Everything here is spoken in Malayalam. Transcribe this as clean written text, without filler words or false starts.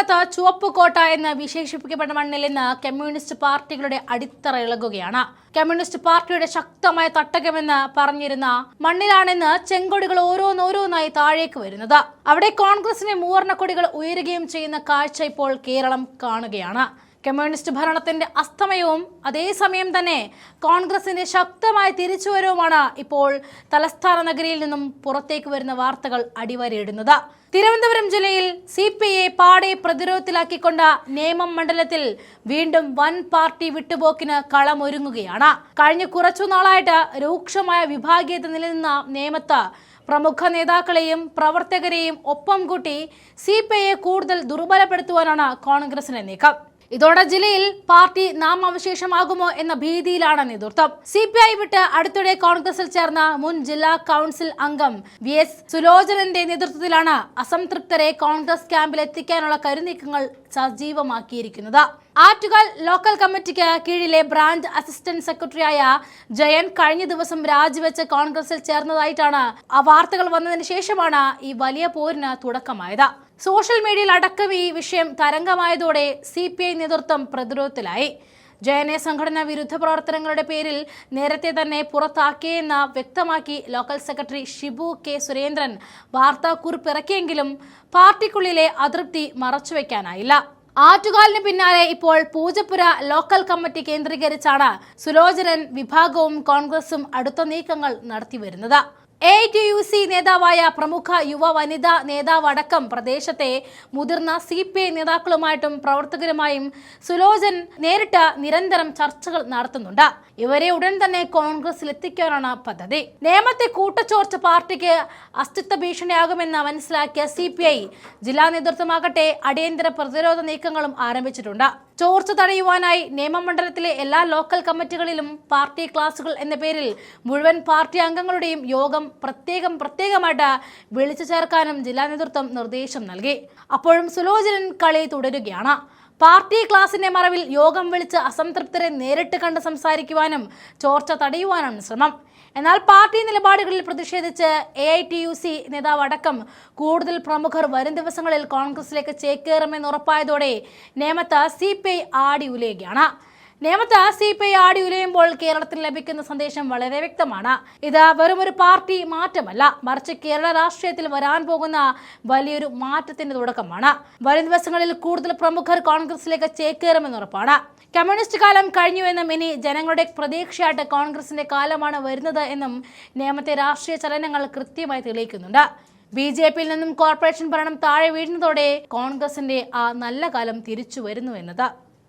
കേരളത്ത് ചുവപ്പുകോട്ട എന്ന് വിശേഷിപ്പിക്കപ്പെട്ട മണ്ണിൽ നിന്ന് കമ്മ്യൂണിസ്റ്റ് പാർട്ടികളുടെ അടിത്തറ ഇളകുകയാണ്. കമ്മ്യൂണിസ്റ്റ് പാർട്ടിയുടെ ശക്തമായ തട്ടകമെന്ന് പറഞ്ഞിരുന്ന മണ്ണിലാണെന്ന് ചെങ്കൊടികൾ ഓരോന്നോരോന്നായി താഴേക്ക് വരുന്നത്. അവിടെ കോൺഗ്രസിന്റെ മൂവർണ്ണക്കൊടികൾ ഉയരുകയും ചെയ്യുന്ന കാഴ്ച ഇപ്പോൾ കേരളം കാണുകയാണ്. കമ്മ്യൂണിസ്റ്റ് ഭരണത്തിന്റെ അസ്തമയവും അതേസമയം തന്നെ കോൺഗ്രസിന്റെ ശക്തമായ തിരിച്ചുവരവുമാണ് ഇപ്പോൾ തലസ്ഥാന നഗരിയിൽ നിന്നും പുറത്തേക്ക് വരുന്ന വാർത്തകൾ അടിവരയിടുന്നത്. തിരുവനന്തപുരം ജില്ലയിൽ CPI പാടെ പ്രതിരോധത്തിലാക്കിക്കൊണ്ട് നേമം മണ്ഡലത്തിൽ വീണ്ടും വൻ പാർട്ടി വിട്ടുപോക്കിന് കളമൊരുങ്ങുകയാണ്. കഴിഞ്ഞ കുറച്ചു നാളായിട്ട് രൂക്ഷമായ വിഭാഗീയത നിലനിന്ന നേമത്ത് പ്രമുഖ നേതാക്കളെയും പ്രവർത്തകരെയും ഒപ്പം കൂട്ടി CPI കൂടുതൽ ദുർബലപ്പെടുത്തുവാനാണ് കോൺഗ്രസിന്റെ നീക്കം. ഇതോടെ ജില്ലയിൽ പാർട്ടി നാമാവശേഷമാകുമോ എന്ന ഭീതിയിലാണ് നേതൃത്വം. CPI വിട്ട് അടുത്തിടെ കോൺഗ്രസിൽ ചേർന്ന മുൻ ജില്ലാ കൗൺസിൽ അംഗം VS സുലോചനന്റെ നേതൃത്വത്തിലാണ് അസംതൃപ്തരെ കോൺഗ്രസ് ക്യാമ്പിൽ എത്തിക്കാനുള്ള കരുനീക്കങ്ങൾ സജീവമാക്കിയിരിക്കുന്നത്. ആറ്റുകാൽ ലോക്കൽ കമ്മിറ്റിക്ക് കീഴിലെ ബ്രാഞ്ച് അസിസ്റ്റന്റ് സെക്രട്ടറിയായ ജയൻ കഴിഞ്ഞ ദിവസം രാജിവെച്ച് കോൺഗ്രസിൽ ചേർന്നതായിട്ടാണ് ആ വാർത്തകൾ വന്നതിന് ശേഷമാണ് ഈ വലിയ പോരിന് തുടക്കമായത്. സോഷ്യൽ മീഡിയയിൽ അടക്കം ഈ വിഷയം തരംഗമായതോടെ CPI നേതൃത്വം പ്രതിരോധത്തിലായി. ജയനെ സംഘടനാ വിരുദ്ധ പ്രവർത്തനങ്ങളുടെ പേരിൽ നേരത്തെ തന്നെ പുറത്താക്കിയെന്ന് വ്യക്തമാക്കി local secretary Shibu K Surendran വാർത്താക്കുറിപ്പ് ഇറക്കിയെങ്കിലും പാർട്ടിക്കുള്ളിലെ അതൃപ്തി മറച്ചുവെക്കാനായില്ല. ആറ്റുകാലിന് പിന്നാലെ ഇപ്പോൾ പൂജപ്പുര ലോക്കൽ കമ്മിറ്റി കേന്ദ്രീകരിച്ചാണ് സുലോചനൻ വിഭാഗവും കോൺഗ്രസും അടുത്ത നീക്കങ്ങൾ നടത്തിവരുന്നത്. AITUC നേതാവായ പ്രമുഖ യുവ വനിതാ നേതാവ് അടക്കം പ്രദേശത്തെ മുതിർന്ന CPI നേതാക്കളുമായിട്ടും പ്രവർത്തകരുമായും സുലോചൻ നേരിട്ട് നിരന്തരം ചർച്ചകൾ നടത്തുന്നുണ്ട്. ഇവരെ ഉടൻ തന്നെ കോൺഗ്രസിൽ എത്തിക്കാനാണ് പദ്ധതി. നേമത്തെ കൂട്ടച്ചോർച്ച പാർട്ടിക്ക് അസ്തിത്വ ഭീഷണിയാകുമെന്ന് മനസ്സിലാക്കിയ CPI ജില്ലാ നേതൃത്വമാകട്ടെ അടിയന്തര പ്രതിരോധ നീക്കങ്ങളും ആരംഭിച്ചിട്ടുണ്ട്. ചോർച്ച തടയുവാനായി നേമമണ്ഡലത്തിലെ എല്ലാ ലോക്കൽ കമ്മിറ്റികളിലും പാർട്ടി ക്ലാസുകൾ എന്ന പേരിൽ മുഴുവൻ പാർട്ടി അംഗങ്ങളുടെയും യോഗം പ്രത്യേകമായിട്ട് വിളിച്ചു ചേർക്കാനും ജില്ലാ നേതൃത്വം നിർദ്ദേശം നൽകി. അപ്പോഴും സുലോചനൻ കളി തുടരുകയാണ്. പാർട്ടി ക്ലാസിന്റെ മറവിൽ യോഗം വിളിച്ച് അസംതൃപ്തരെ നേരിട്ട് കണ്ട് സംസാരിക്കുവാനും ചോർച്ച തടയുവാനാണ് ശ്രമം. എന്നാൽ പാർട്ടി നിലപാടുകളിൽ പ്രതിഷേധിച്ച് AITUC നേതാവ് അടക്കം കൂടുതൽ പ്രമുഖർ വരും ദിവസങ്ങളിൽ കോൺഗ്രസിലേക്ക് ചേക്കേറുമെന്ന് ഉറപ്പായതോടെ നേമത്ത് CPI ആടി ഉലയുകയാണ്. നേമത്ത് CPI ആടി ഉലയുമ്പോൾ കേരളത്തിൽ ലഭിക്കുന്ന സന്ദേശം വളരെ വ്യക്തമാണ്. ഇത് വെറും ഒരു പാർട്ടി മാറ്റമല്ല, മറിച്ച് കേരള രാഷ്ട്രീയത്തിൽ വരാൻ പോകുന്ന വലിയൊരു മാറ്റത്തിന്റെ തുടക്കമാണ്. വരും ദിവസങ്ങളിൽ കൂടുതൽ പ്രമുഖർ കോൺഗ്രസിലേക്ക് ചേക്കേറുമെന്ന് ഉറപ്പാണ്. കമ്മ്യൂണിസ്റ്റ് കാലം കഴിഞ്ഞുവെന്നും ഇനി ജനങ്ങളുടെ പ്രതീക്ഷയായിട്ട് കോൺഗ്രസിന്റെ കാലമാണ് വരുന്നത് എന്നും നേമത്തെ രാഷ്ട്രീയ ചലനങ്ങൾ കൃത്യമായി തെളിയിക്കുന്നുണ്ട്. BJPയിൽ നിന്നും കോർപ്പറേഷൻ ഭരണം താഴെ വീഴുന്നതോടെ കോൺഗ്രസിന്റെ ആ നല്ല കാലം തിരിച്ചു വരുന്നു എന്നത്